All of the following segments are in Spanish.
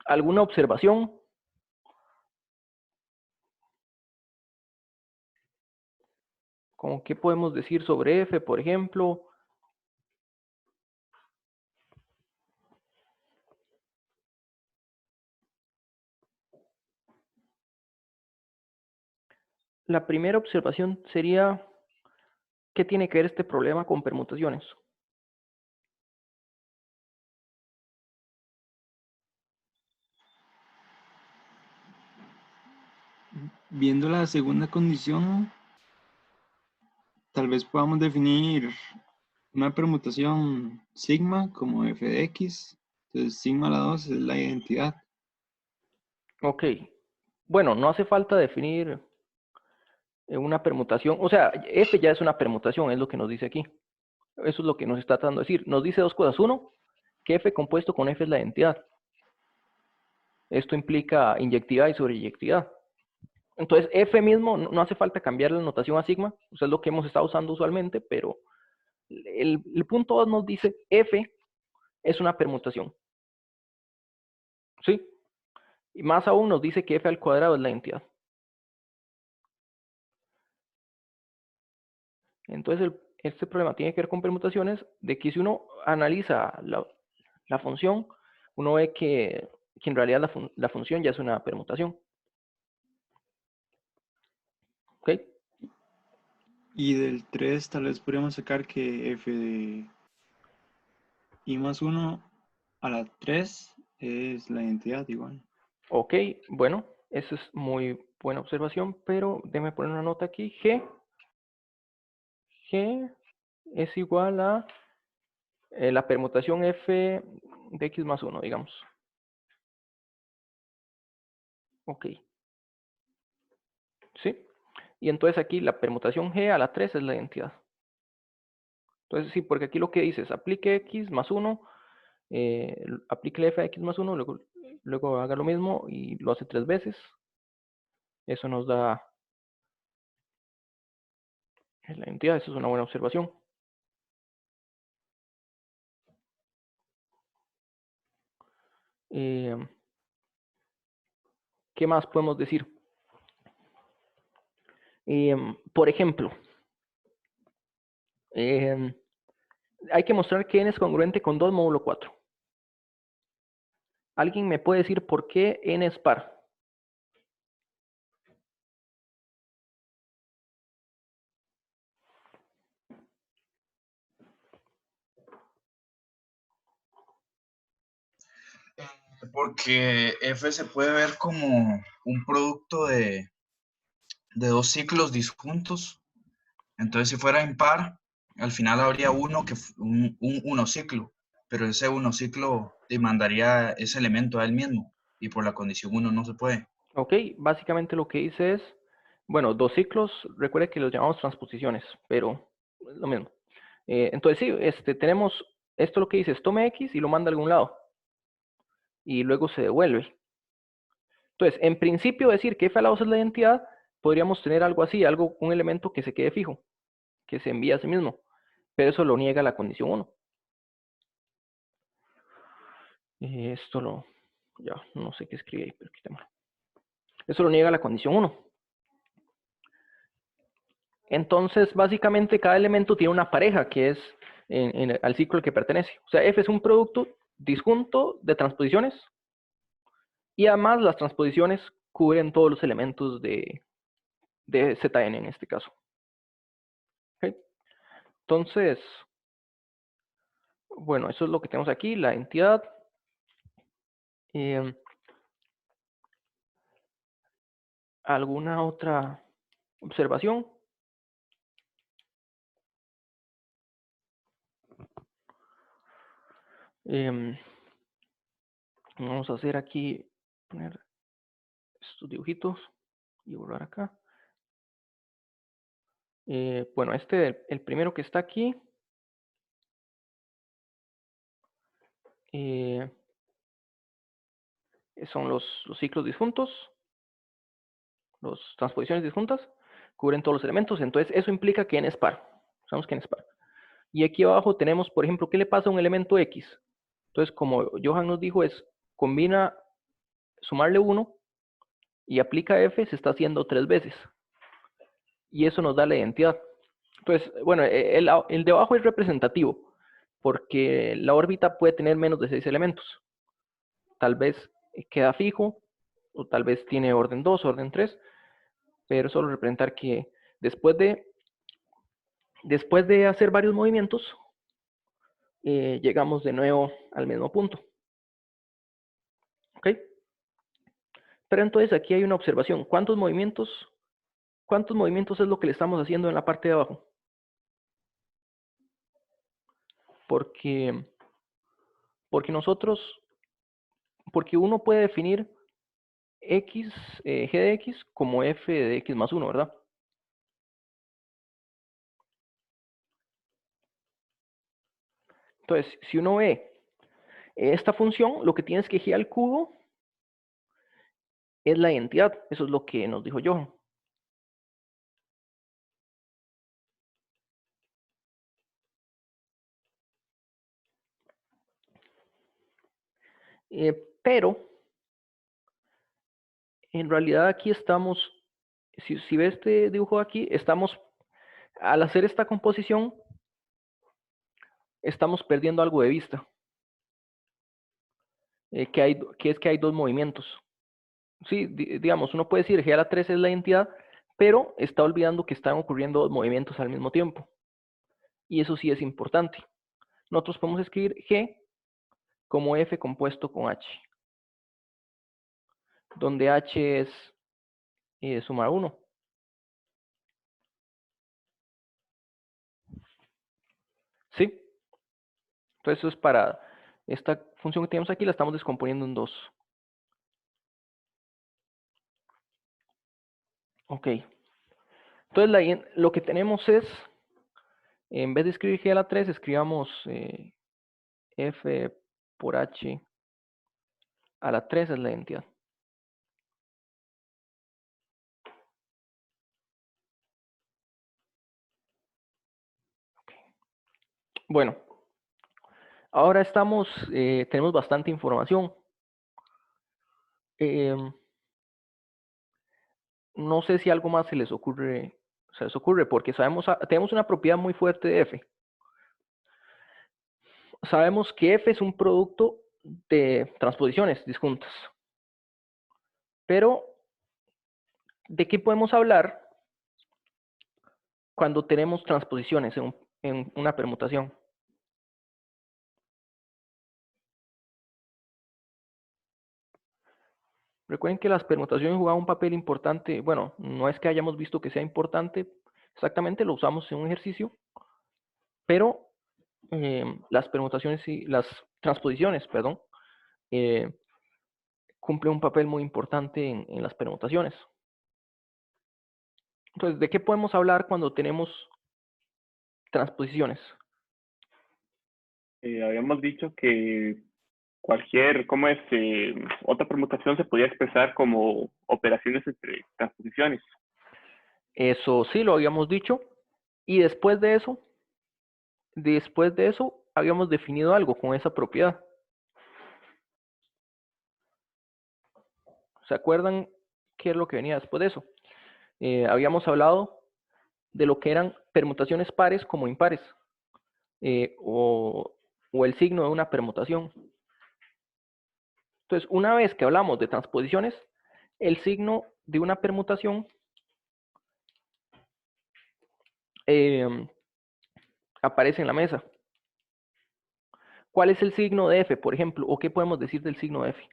¿Alguna observación? ¿Cómo qué podemos decir sobre F, por ejemplo? La primera observación sería, ¿qué tiene que ver este problema con permutaciones? Viendo la segunda condición, tal vez podamos definir una permutación sigma como f de x. Entonces, sigma a la 2 es la identidad. Ok. Bueno, no hace falta definir una permutación. O sea, F ya es una permutación, es lo que nos dice aquí. Eso es lo que nos está tratando de decir. Nos dice dos cosas. Uno, que F compuesto con F es la identidad. Esto implica inyectividad y sobreyectividad. Entonces, F mismo, no hace falta cambiar la notación a sigma. O sea, es lo que hemos estado usando usualmente, pero el punto 2 nos dice F es una permutación. ¿Sí? Y más aún nos dice que F al cuadrado es la identidad. Entonces, este problema tiene que ver con permutaciones, de que si uno analiza la función, uno ve que en realidad la función ya es una permutación. ¿Ok? Y del 3 tal vez podríamos sacar que f de i más 1 a la 3 es la identidad igual. Ok, bueno, esa es muy buena observación, pero déjeme poner una nota aquí. G es igual a la permutación f de x más 1, digamos. Ok. ¿Sí? Y entonces aquí la permutación G a la 3 es la identidad. Entonces sí, porque aquí lo que dice es aplique x más 1, aplique el f a x más 1, luego haga lo mismo y lo hace 3 veces. Eso nos da la identidad, eso es una buena observación. ¿Qué más podemos decir? Por ejemplo, hay que mostrar que n es congruente con 2 módulo 4. ¿Alguien me puede decir por qué n es par? Porque F se puede ver como un producto de dos ciclos disjuntos. Entonces, si fuera impar, al final habría un unociclo, pero ese unociclo demandaría ese elemento a él mismo, y por la condición 1 no se puede. Ok, básicamente lo que dice es, bueno, dos ciclos, recuerde que los llamamos transposiciones, pero es lo mismo. Entonces sí, tenemos, esto lo que dice es tome X y lo manda a algún lado, y luego se devuelve. Entonces, en principio decir que f a la 2 es la identidad, podríamos tener algo así, un elemento que se quede fijo, que se envía a sí mismo, pero eso lo niega la condición 1. Ya, no sé qué escribe ahí, pero quitémoslo. Eso lo niega la condición 1. Entonces, básicamente, cada elemento tiene una pareja que es al ciclo al que pertenece. O sea, F es un producto disjunto de transposiciones y además las transposiciones cubren todos los elementos de Zn en este caso. ¿Okay? Entonces, bueno, eso es lo que tenemos aquí, la entidad. ¿Alguna otra observación? Vamos a hacer aquí, poner estos dibujitos y borrar acá. Bueno, el primero que está aquí, son los ciclos disjuntos, las transposiciones disjuntas, cubren todos los elementos, entonces eso implica que n es par. Sabemos que n es par. Y aquí abajo tenemos, por ejemplo, ¿qué le pasa a un elemento X? Entonces, como Johan nos dijo, es combina sumarle 1 y aplica f, se está haciendo 3 veces. Y eso nos da la identidad. Entonces, bueno, el de abajo es representativo, porque la órbita puede tener menos de 6 elementos. Tal vez queda fijo, o tal vez tiene orden 2, orden 3, pero solo representar que después de hacer varios movimientos, llegamos de nuevo al mismo punto. ¿Ok? Pero entonces aquí hay una observación. ¿Cuántos movimientos es lo que le estamos haciendo en la parte de abajo? Porque uno puede definir x, g de x como f de x más 1, ¿verdad? Entonces, si uno ve esta función, lo que tienes que g al cubo es la identidad. Eso es lo que nos dijo Johan. Pero, en realidad aquí estamos, si ves este dibujo aquí, al hacer esta composición, estamos perdiendo algo de vista. Que es que hay dos movimientos. Sí, digamos, uno puede decir G a la 3 es la identidad, pero está olvidando que están ocurriendo dos movimientos al mismo tiempo. Y eso sí es importante. Nosotros podemos escribir G como F compuesto con H, donde H es sumar 1. ¿Sí? Entonces eso es para esta función que tenemos aquí, la estamos descomponiendo en dos. Ok. Entonces lo que tenemos es, en vez de escribir G a la 3, escribamos F por H a la 3 es la identidad. Bueno, ahora tenemos bastante información. No sé si algo más se les ocurre, porque tenemos una propiedad muy fuerte de F. Sabemos que F es un producto de transposiciones disjuntas. Pero, ¿de qué podemos hablar cuando tenemos transposiciones en una permutación? Recuerden que las permutaciones juegan un papel importante. Bueno, no es que hayamos visto que sea importante exactamente, lo usamos en un ejercicio, pero las permutaciones y las transposiciones, perdón, cumplen un papel muy importante en las permutaciones. Entonces, ¿de qué podemos hablar cuando tenemos transposiciones? Habíamos dicho que cualquier, otra permutación se podía expresar como operaciones entre transposiciones. Eso sí lo habíamos dicho. Y después de eso, habíamos definido algo con esa propiedad. ¿Se acuerdan qué es lo que venía después de eso? Habíamos hablado de lo que eran permutaciones pares como impares, o el signo de una permutación. Entonces, una vez que hablamos de transposiciones, el signo de una permutación aparece en la mesa. ¿Cuál es el signo de F, por ejemplo? ¿O qué podemos decir del signo de F?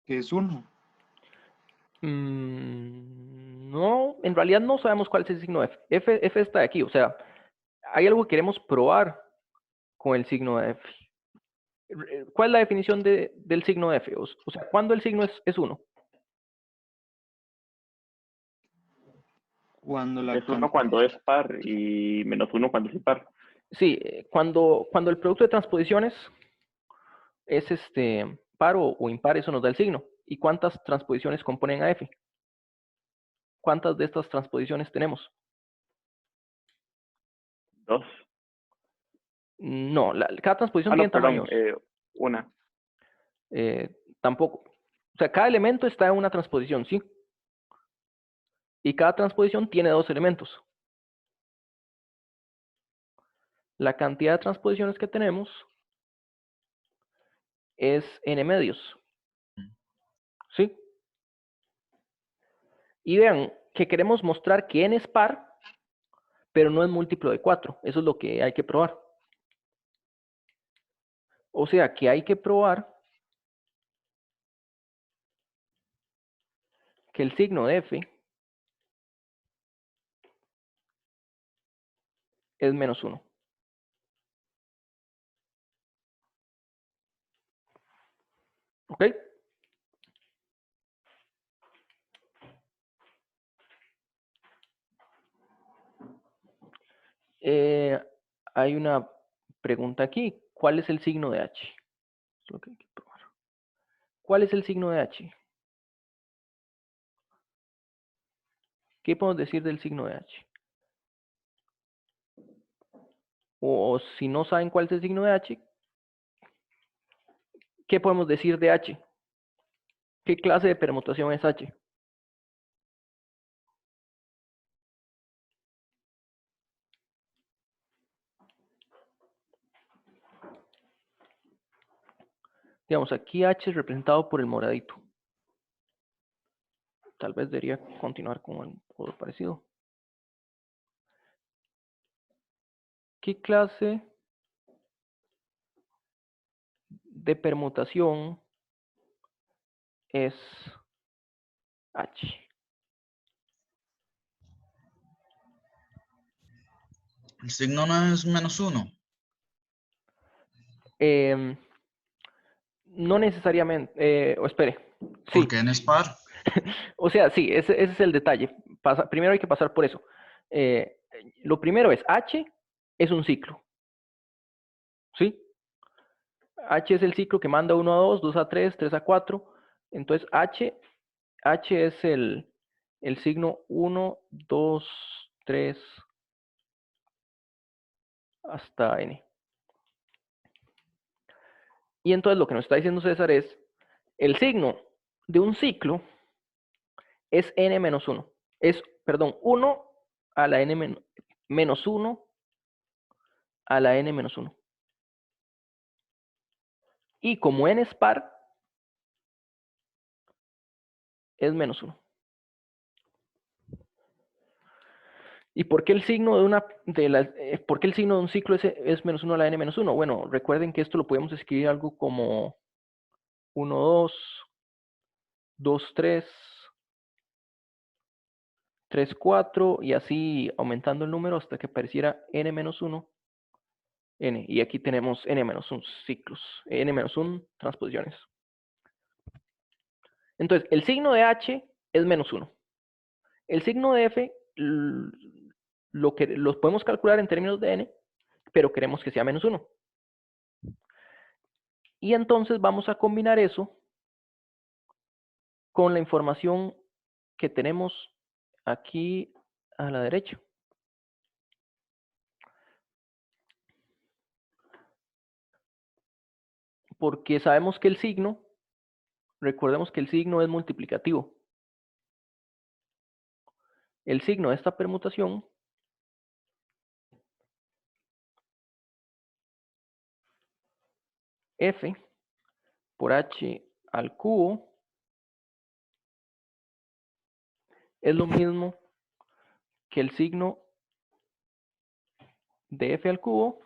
Que es 1. No, en realidad no sabemos cuál es el signo de F. F está aquí, o sea, hay algo que queremos probar con el signo de F. ¿Cuál es la definición del signo de F? O sea, ¿cuándo el signo es 1? Cuando la Es 1 cuando es par y -1 cuando es impar. Sí, cuando el producto de transposiciones es par o impar, eso nos da el signo. ¿Y cuántas transposiciones componen a F? ¿Cuántas de estas transposiciones tenemos? 2. No, cada transposición tiene No, perdón, tamaños. una. Tampoco. O sea, cada elemento está en una transposición, ¿sí? Y cada transposición tiene 2 elementos. La cantidad de transposiciones que tenemos es n medios, ¿sí? Y vean que queremos mostrar que n es par, pero no es múltiplo de 4. Eso es lo que hay que probar. O sea, que hay que probar que el signo de f es menos 1. ¿Ok? Hay una pregunta aquí. ¿Cuál es el signo de h? Es lo que hay que probar. ¿Cuál es el signo de h? ¿Qué podemos decir del signo de h? O si no saben cuál es el signo de h, ¿qué podemos decir de h? ¿Qué clase de permutación es h? Digamos, aquí h es representado por el moradito. Tal vez debería continuar con el color parecido. ¿Qué clase de permutación es h? El signo no es menos 1, No necesariamente, o espere, sí, porque n es par. o sea, sí, ese es el detalle. Primero hay que pasar por eso. Eh, lo primero es, h es un ciclo, ¿sí? H es el ciclo que manda 1 a 2, 2 a 3, 3 a 4. Entonces, h es el signo 1, 2, 3, hasta n. Y entonces lo que nos está diciendo César es, el signo de un ciclo es n menos 1. Es, perdón, 1 a la n menos 1 a la n menos 1. Y como n es par, es menos 1. ¿Y por qué el signo por qué el signo de un ciclo es menos 1 a la n menos 1? Bueno, recuerden que esto lo podemos escribir algo como 1, 2, 2, 3, 3, 4, y así aumentando el número hasta que apareciera n menos 1, n. Y aquí tenemos n menos 1 ciclos, n menos 1 transposiciones. Entonces, el signo de h es menos 1. El signo de f los podemos calcular en términos de n, pero queremos que sea menos 1. Y entonces vamos a combinar eso con la información que tenemos aquí a la derecha. Porque sabemos que el signo, recordemos que el signo es multiplicativo. El signo de esta permutación f por h al cubo es lo mismo que el signo de f al cubo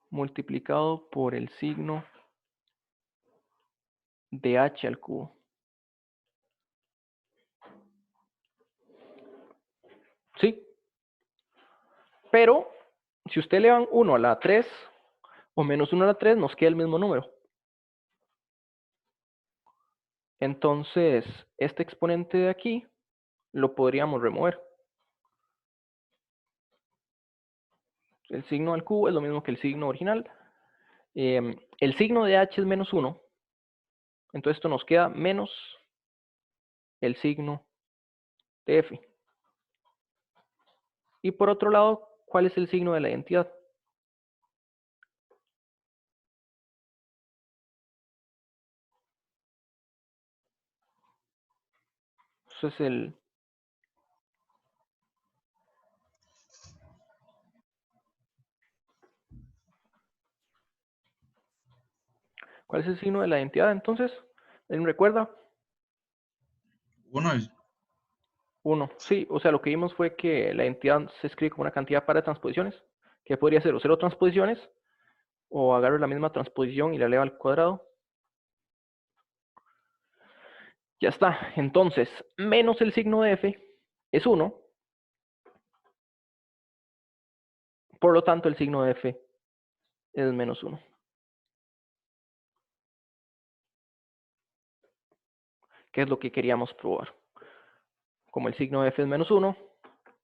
multiplicado por el signo de h al cubo. ¿Sí? Pero si usted le van 1 a la 3 o menos 1 a la 3, nos queda el mismo número. Entonces, este exponente de aquí lo podríamos remover. El signo al cubo es lo mismo que el signo original. El signo de h es menos 1. Entonces esto nos queda menos el signo de f. Y por otro lado, ¿cuál es el signo de la identidad? Eso es el... ¿Cuál es el signo de la identidad entonces? ¿Alguien recuerda? 1. 1. Sí, o sea, lo que vimos fue que la identidad se escribe como una cantidad para transposiciones, que podría ser o 0 transposiciones, o agarro la misma transposición y la elevo al cuadrado. Ya está. Entonces, menos el signo de f es 1. Por lo tanto, el signo de f es menos 1. ¿Qué es lo que queríamos probar? Como el signo de f es menos 1,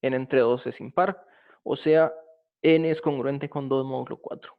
n entre 2 es impar, o sea, n es congruente con 2 módulo 4.